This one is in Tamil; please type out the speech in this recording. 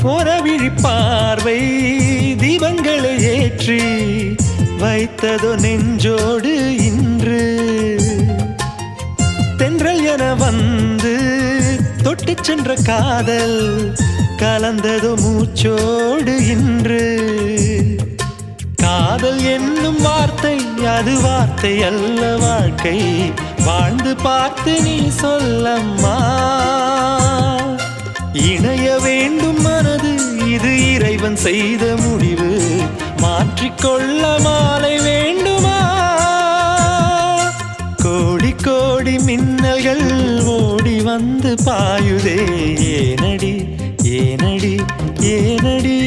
போரவிழி பார்வை தீபங்களை ஏற்றி வைத்ததோ நெஞ்சோடு இன்று தென்றல் என வந்து தொட்டு சென்ற காதல் கலந்ததோ மூச்சோடு இன்று காதல் என்னும் வார்த்தை அது வார்த்தை அல்ல வாழ்க்கை வாழ்ந்து பார்த்து நீ சொல்லம்மா இணைய வேண்டும் மனது இது இறைவன் செய்த முடிவு மாற்றிக்கொள்ள மாலை வேண்டுமா கோடி கோடி மின்னல்கள் ஓடி வந்து பாயுதே ஏனடி ஏனடி ஏனடி